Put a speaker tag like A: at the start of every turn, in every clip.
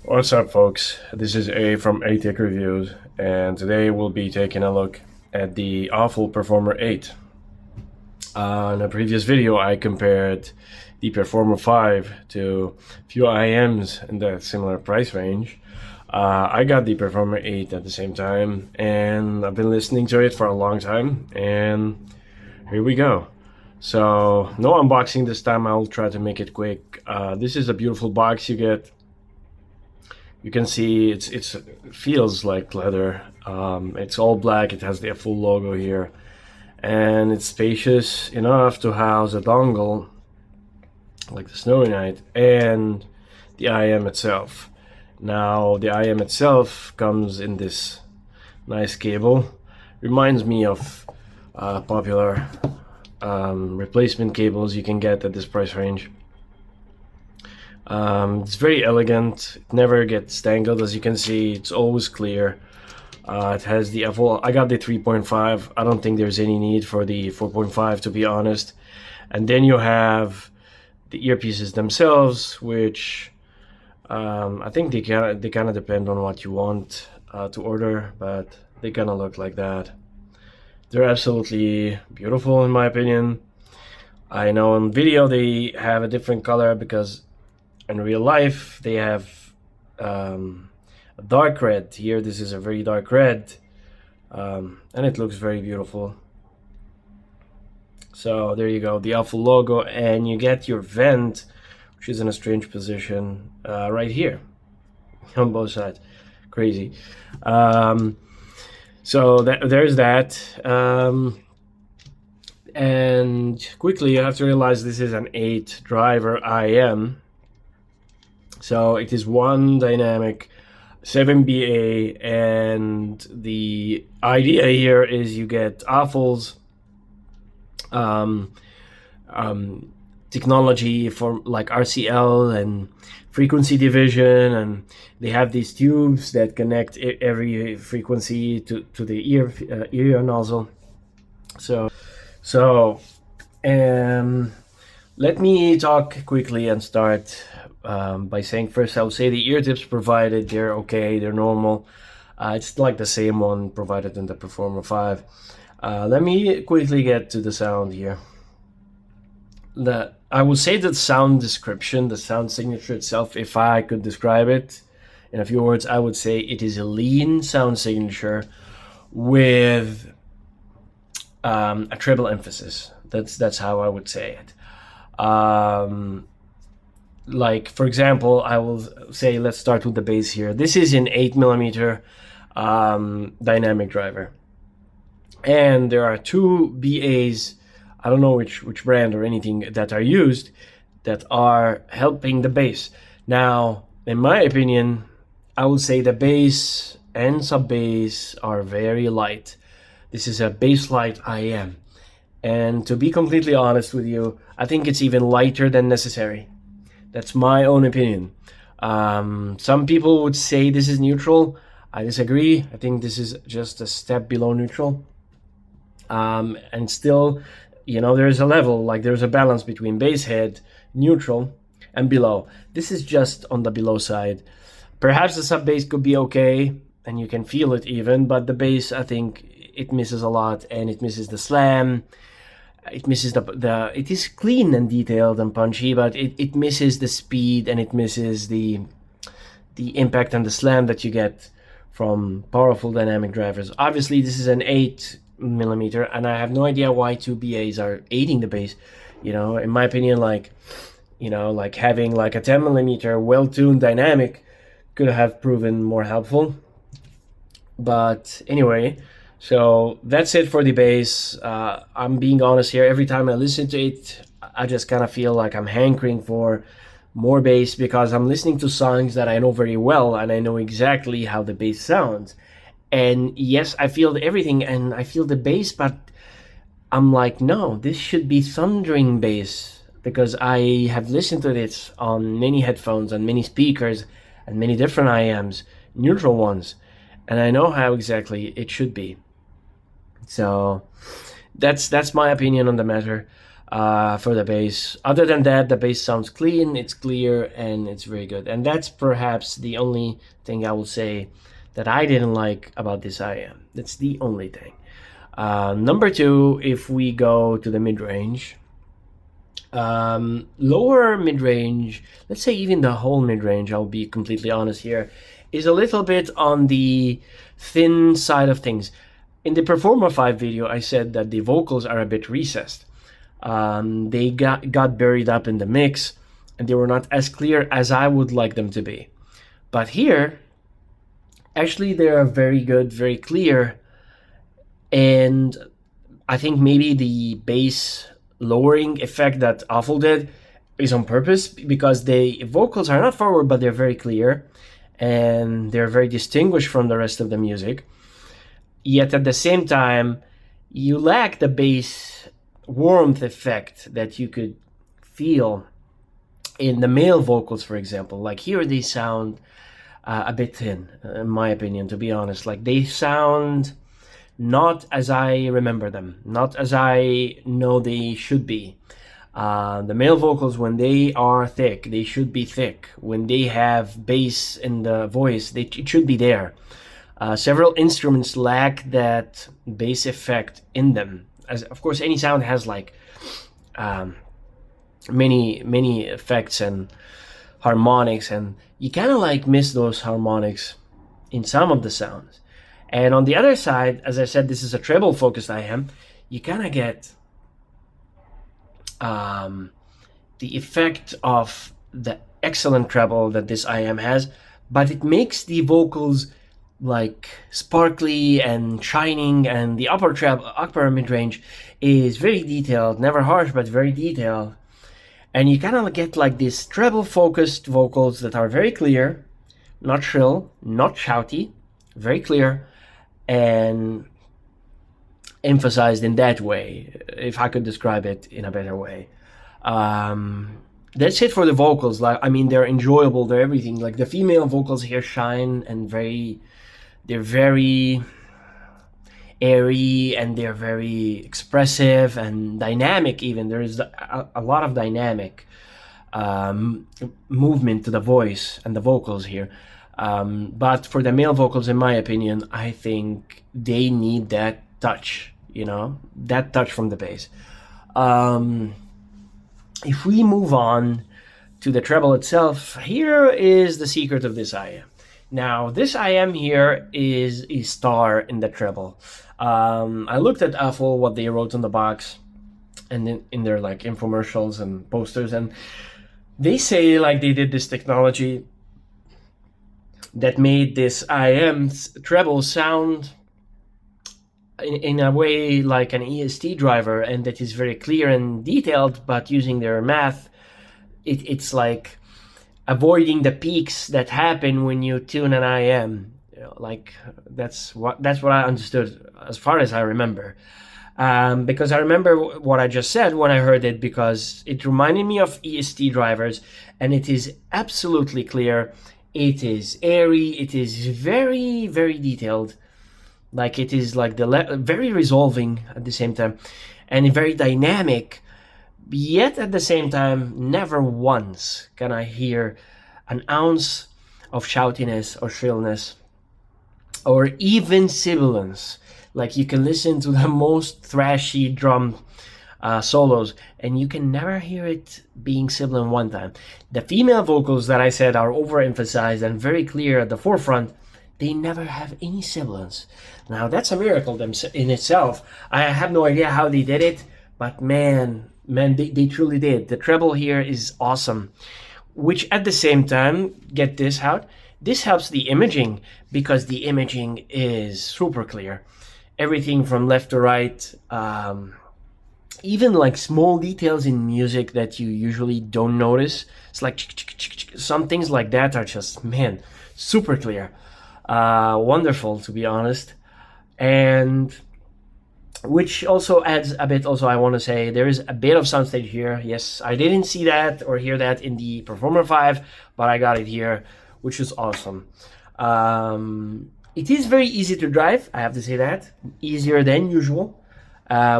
A: What's up, folks? This is A from A Tech Reviews, and today we'll be taking a look at the AFUL Performer 8. In a previous video, I compared the Performer 5 to a few IMs in the similar price range. I got the Performer 8 at the same time, and I've been listening to it for a long time, and here we go. So, no unboxing this time. I'll try to make it quick. This is a beautiful box you get. You can see it feels like leather. It's all black. It has the AFUL logo here, and it's spacious enough to house a dongle like the Snowy Night and the IM itself. Now the IM itself comes in this nice cable. Reminds me of popular replacement cables you can get at this price range. It's very elegant. It never gets tangled, as you can see. It's always clear. It has the AFUL. I got the 3.5. I don't think there's any need for the 4.5, to be honest. And then you have the earpieces themselves, which I think they kind of depend on what you want to order, but they kind of look like that. They're absolutely beautiful, in my opinion. I know on video they have a different color because in real life they have a dark red. Here this is a very dark red, and it looks very beautiful. So there you go, the AFUL logo, and you get your vent, which is in a strange position right here on both sides. Crazy. So there's that. And quickly you have to realize this is an 8 driver IM. So it is one dynamic, 7 BA, and the idea here is you get AFUL's technology for like RCL and frequency division, and they have these tubes that connect every frequency to the ear nozzle. So let me talk quickly and start by saying first, I would say the ear tips provided, they're okay, they're normal. It's like the same one provided in the Performer 5. Let me quickly get to the sound here. I would say that sound description, the sound signature itself, if I could describe it in a few words, I would say it is a lean sound signature with a treble emphasis. That's how I would say it. Like, for example, I will say, let's start with the bass here. This is an 8mm dynamic driver, and there are 2 BAs, I don't know which brand or anything, that are used that are helping the bass. Now, in my opinion, I would say the bass and sub bass are very light. This is a bass light IM, and to be completely honest with you, I think it's even lighter than necessary. That's my own opinion. Some people would say this is neutral. I disagree. I think this is just a step below neutral. And still, there's a level, like there's a balance between bass head, neutral, and below. This is just on the below side. Perhaps the sub bass could be okay, and you can feel it even, but the bass, I think it misses a lot, and it misses the slam. It misses it is clean and detailed and punchy, but it misses the speed, and it misses the impact and the slam that you get from powerful dynamic drivers. Obviously, this is an 8mm, and I have no idea why 2 BAs are aiding the bass. In my opinion, like having like a 10mm well-tuned dynamic could have proven more helpful. But anyway, so that's it for the bass. I'm being honest here. Every time I listen to it, I just kind of feel like I'm hankering for more bass, because I'm listening to songs that I know very well, and I know exactly how the bass sounds. And yes, I feel everything, and I feel the bass, but I'm like, no, this should be thundering bass, because I have listened to this on many headphones and many speakers and many different IMs, neutral ones, and I know how exactly it should be. So that's my opinion on the matter. for the bass. Other than that, the bass sounds clean, it's clear, and it's very good. And that's perhaps the only thing I will say that I didn't like about this IM. That's the only thing. Number two, if we go to the mid-range, lower mid-range, let's say even the whole mid-range, I'll be completely honest here, is a little bit on the thin side of things. In the Performer 5 video, I said that the vocals are a bit recessed. They got buried up in the mix, and they were not as clear as I would like them to be. But here, actually, they are very good, very clear, and I think maybe the bass lowering effect that AFUL did is on purpose, because the vocals are not forward, but they're very clear, and they're very distinguished from the rest of the music. Yet at the same time, you lack the bass warmth effect that you could feel in the male vocals, for example. Like here they sound a bit thin, in my opinion, to be honest. Like they sound not as I remember them, not as I know they should be. The male vocals, when they are thick, they should be thick. When they have bass in the voice, it should be there. Several instruments lack that bass effect in them. As of course, any sound has like many effects and harmonics, and you kind of like miss those harmonics in some of the sounds. And on the other side, as I said, this is a treble focused IM. You kind of get the effect of the excellent treble that this IM has, but it makes the vocals like sparkly and shining, and the upper mid-range is very detailed, never harsh, but very detailed. And you kind of get like these treble focused vocals that are very clear, not shrill, not shouty, very clear, and emphasized in that way, if I could describe it in a better way. That's it for the vocals. Like, I mean, they're enjoyable, they're everything. Like the female vocals here shine, and they're very airy, and they're very expressive and dynamic even. There is a lot of dynamic movement to the voice and the vocals here. But for the male vocals, in my opinion, I think they need that touch, you know, that touch from the bass. If we move on to the treble itself, here is the secret of this IM. Now, this IM here is a star in the treble. I looked at AFUL, what they wrote on the box, and in their like infomercials and posters, and they say like they did this technology that made this IM's treble sound in a way like an EST driver, and that is very clear and detailed, but using their math, it's like avoiding the peaks that happen when you tune an IM. You know, like that's what I understood as far as I remember. Because I remember what I just said when I heard it, because it reminded me of EST drivers, and it is absolutely clear. It is airy. It is very, very detailed. Like it is like very resolving at the same time, and very dynamic. Yet at the same time, never once can I hear an ounce of shoutiness or shrillness, or even sibilance. Like you can listen to the most thrashy drum solos, and you can never hear it being sibilant one time. The female vocals that I said are overemphasized and very clear at the forefront, they never have any sibilance. Now that's a miracle in itself. I have no idea how they did it, but man, they truly did. The treble here is awesome. Which at the same time, get this out, this helps the imaging, because the imaging is super clear. Everything from left to right, even like small details in music that you usually don't notice. It's like some things like that are just, man, super clear. Wonderful, to be honest. And which also adds a bit, also I want to say, there is a bit of soundstage here. Yes, I didn't see that or hear that in the Performer 5, but I got it here, which is awesome. It is very easy to drive, I have to say that. Easier than usual.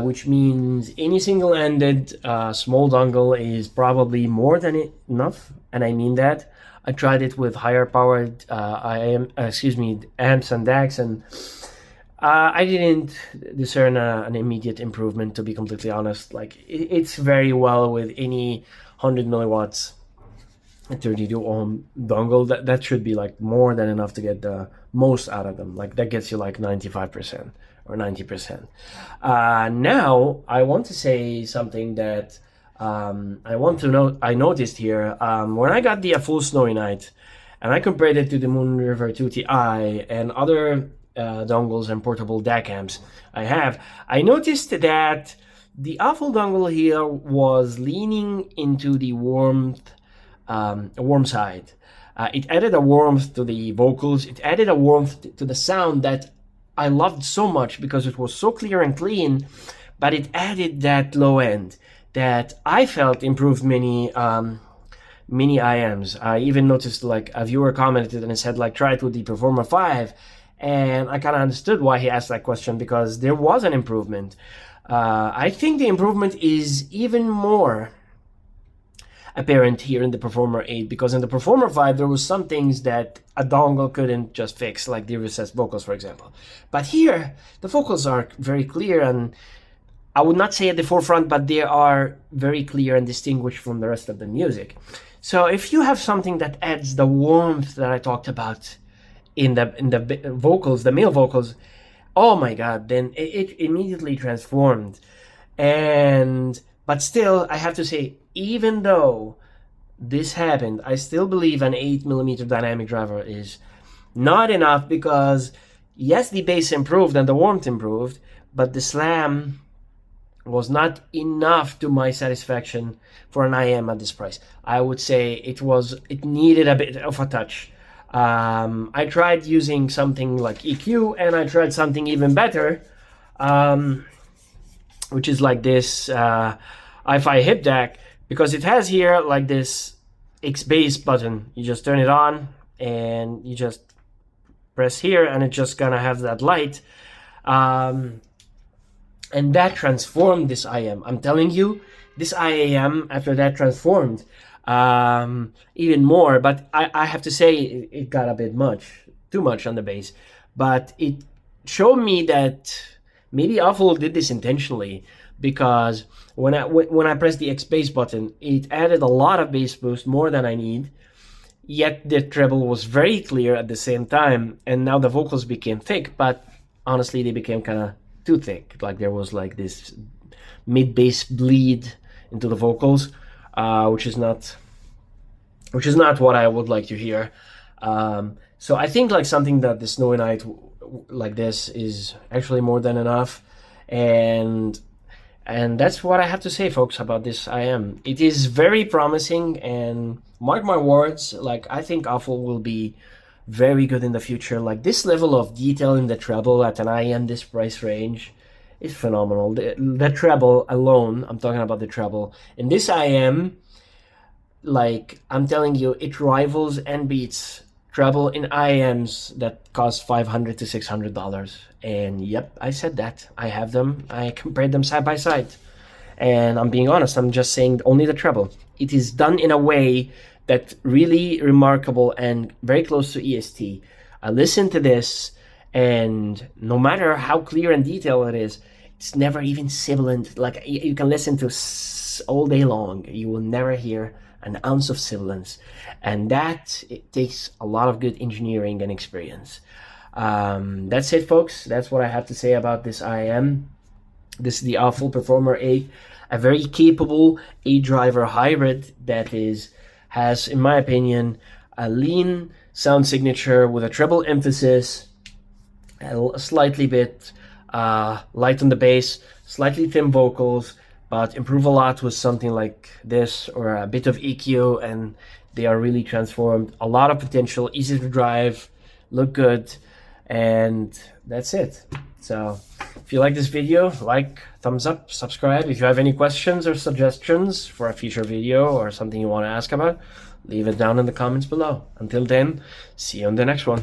A: which means any single-ended small dongle is probably more than enough, and I mean that. I tried it with higher powered amps and DACs, and I didn't discern an immediate improvement, to be completely honest. Like, it's very well with any 100 milliwatts 32 ohm dongle. That should be like more than enough to get the most out of them. Like, that gets you like 95% or 90%. Now I want to say something that I noticed here when I got the AFUL Snowy Night, and I compared it to the Moon River 2 Ti and other dongles and portable DAC amps I noticed that the AFUL dongle here was leaning into the warm side. It added a warmth to the vocals. It added a warmth to the sound that I loved so much because it was so clear and clean, but it added that low end that I felt improved many IMs. I even noticed like a viewer commented and said like, try it with the Performer 5, and I kind of understood why he asked that question, because there was an improvement. I think the improvement is even more apparent here in the Performer 8, because in the Performer 5 there was some things that a dongle couldn't just fix, like the recessed vocals, for example. But here the vocals are very clear, and I would not say at the forefront, but they are very clear and distinguished from the rest of the music. So if you have something that adds the warmth that I talked about in the vocals, the male vocals, oh my god, then it immediately transformed. But still, I have to say, even though this happened, I still believe an 8mm dynamic driver is not enough, because yes, the bass improved and the warmth improved, but the slam was not enough to my satisfaction for an IM at this price. I would say it needed a bit of a touch. I tried using something like EQ, and I tried something even better, which is like this Hi-Fi hip DAC, because it has here like this X bass button. You just turn it on and you just press here, and it's just gonna have that light, and that transformed this IM. I'm telling you, this IAM after that transformed even more. But I have to say it got a bit too much on the bass, but it showed me that maybe AFUL did this intentionally, because when I pressed the X bass button, it added a lot of bass boost, more than I need, yet the treble was very clear at the same time, and now the vocals became thick, but honestly they became kind of too thick. Like, there was like this mid bass bleed into the vocals, which is not what I would like to hear. So I think like something that the Snowy Night like this is actually more than enough, and that's what I have to say, folks, about this IM. It is very promising, and mark my words, like, I think AFUL will be very good in the future. Like, this level of detail in the treble at an IM this price range is phenomenal. The treble alone, I'm talking about the treble, in this IM, like, I'm telling you, it rivals and beats treble in IMs that cost $500 to $600. And yep, I said that. I have them. I compared them side by side, and I'm being honest. I'm just saying only the treble. It is done in a way that's really remarkable and very close to EST. I listened to this, and no matter how clear and detailed it is, it's never even sibilant. Like, you can listen to all day long, you will never hear an ounce of sibilance, and that it takes a lot of good engineering and experience. That's it, folks. That's what I have to say about this IM. This is the AFUL Performer 8, a very capable 8-driver hybrid that has, in my opinion, a lean sound signature with a treble emphasis, a slightly bit light on the bass, slightly thin vocals, but improve a lot with something like this or a bit of EQ, and they are really transformed. A lot of potential, easy to drive, look good, and that's it. So if you like this video, like, thumbs up, subscribe. If you have any questions or suggestions for a future video or something you want to ask about, leave it down in the comments below. Until then, see you on the next one.